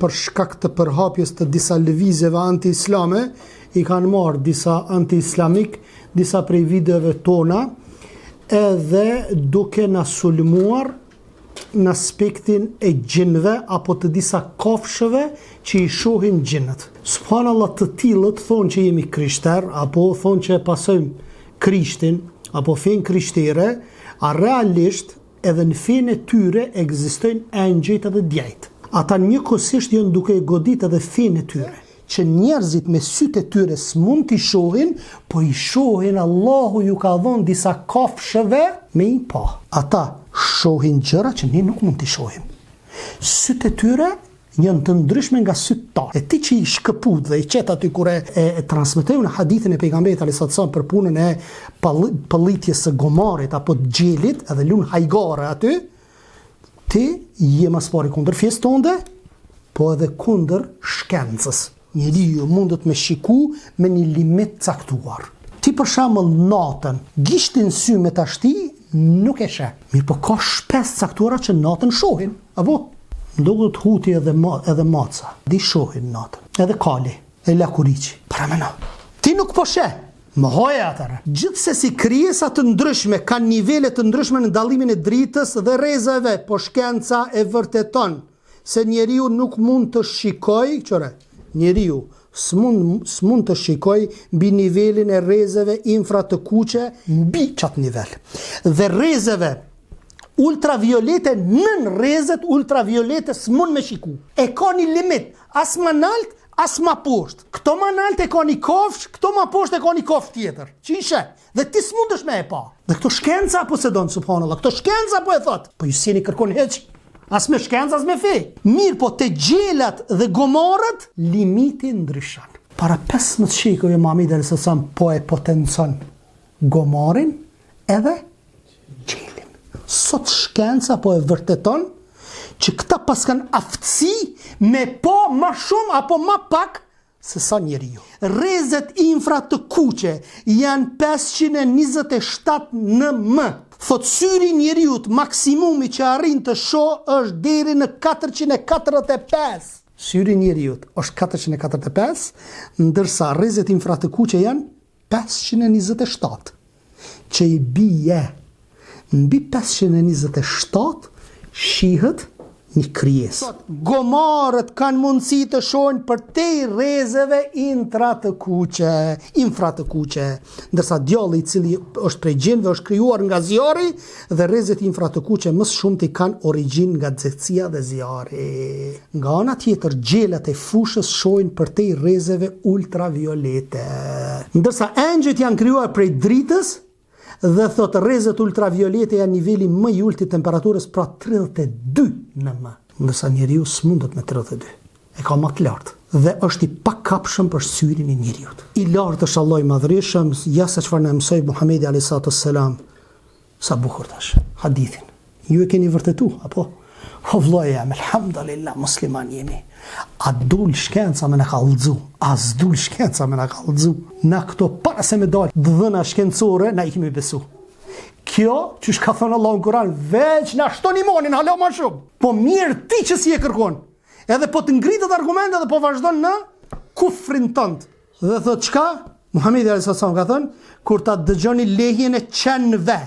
për shkak të përhapjes të disa lëvizjeve anti-islame, i kanë marrë disa anti-islamik, disa prej videove tona, edhe duke na sulmuar në aspektin e gjinëve apo të disa kafshëve që i shohin gjinët. Subhanallah, të tillët thonë që jemi krishter, apo thonë që e pasojmë Krishtin, apo fenë krishtere, a realisht edhe në fenë e tyre ekzistojnë engjëjt edhe djajt. Ata njëkohësisht janë duke e godit edhe fenë e tyre, që njerëzit me sytë e tyre s'mund t'i shohin, po i shohin Allahu ju ka dhënë disa kafshëve me i pa. Ata shohin gjëra që ne nuk mund t'i shohim. Sytë e tyre janë të ndryshme nga sytë tanë. E ti që i shkëput dhe i qet aty kur e transmetojnë hadithin e pejgamberit alayhis salam për punën e pëllitjes së gomarit apo të gjelit, edhe lun hajgare aty, ti je mas pari kundër fjes tonde, po edhe kundër shkencës. Njeriu mundet me shiku me një limit caktuar. Ti për shembull natën, gishtin sy me ta shti, nuk e sheh. Mirë, po ka shpes caktuara që natën shohin, apo? Ndoqët huti edhe maca, di shohin natën. Edhe kali, e lakuriqi. Para mëna. Ti nuk po sheh. Më hoja atëre. Gjithsesi krijesa të ndryshme kanë nivele të ndryshme në dallimin e dritës dhe rrezave, po shkenca e vërteton se njeriu nuk mund të shikojë, çore. Njeriu s'mund të shikoj mbi nivelin e rrezeve infra të kuqe mbi qatë nivel. Dhe rrezeve ultraviolete nën rrezet ultraviolete s'mund me shiku. E ka një limit, as më nalt, as më poshtë. Këto më nalt e ka një kofsh, këto më poshtë e ka një kofsh tjetër. Që ishe? Dhe ti s'mundesh me e pa. Dhe këto shkenca posedon, subhanallah, këto shkenca po e thot. Po ju sjeni kërkon heq. As me shkencë, as me fe. Mirë, po të gjelat dhe gomarët, limiti ndryshon. Para 15 shekujve Muhamedi alayhis salam po e potencon gomarin edhe gjelin. Sot shkenca po e vërteton që këta pas kanë aftësi me po ma shumë apo ma pak se sa njeriu. Rrezet infra të kuqe janë 527 nm. Thot syri njeriut maksimumi që arrin të shoh është deri në 445. Syri njeriut është 445, ndërsa rrezet infra të kuqe janë 527. Që i bie mbi 527 shihet një krijesë. Gomarët kanë mundësi të shohin përtej rrezeve infra të kuqe, ndërsa djalli i cili është prej gjinëve është krijuar nga zjarri dhe rrezet infra të kuqe më shumë kanë origjinë nga nxehtësia dhe zjarri. Nga ana tjetër, gjelat e fushës shohin përtej rrezeve ultraviolete. Ndërsa engjëjt janë krijuar prej dritës dhe thot rrezet ultraviolete janë niveli më i ulët i temperaturës, pra 32 nm. Ndërsa njeriu s'mundet me 32. E ka më të lartë dhe është i pakapshëm për syrin e njeriu. I lartë është Allahu i madhërisëm, ja sa çfarë na mësoi Muhamedi alayhis salam. Sa bukur tash hadithin. Ju e keni vërtetu, apo? O vllai jam, alhamdulillah, musliman jemi. A dul shkenca me në kallëzu, as dul shkenca me në kallëzu. Na këto para se me dalë dhëna shkencore, na i kemi besu. Kjo, që shka thënë Allah në Kur'an, veç na shton imonin, hala ma shumë. Po mirë ti që si e kërkon. Edhe po të ngritët argumente dhe po vazhdon në kufrin tënd. Dhe thot çka? Muhamedi alayhis salam ka thënë, kur ta dëgjoni lehjen e qenve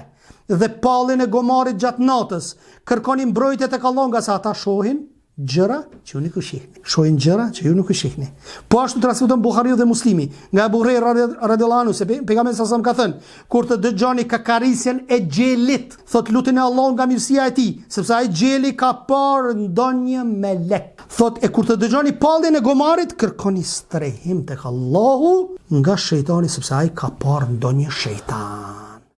dhe pallin e gomarit gjatë natës, kërkoni mbrojtje tek Allahu nga sa ata shohin gjëra që ju nuk i shihni. Shohin gjëra që ju nuk i shihni. Po ashtu transmeton Buhariu dhe Muslimi nga Abu Huraira radhiyallahu anhu se pejgamberi sa ka thënë, kur të dëgjoni kakarisjen e gjelit, thot luteni Allahun nga mirësia e tij, sepse ai gjeli ka parë ndonjë melek. Thot e kur të dëgjoni pallin e gomarit, kërkoni strehim tek Allahu nga shejtani, sepse ai ka parë ndonjë shejtan.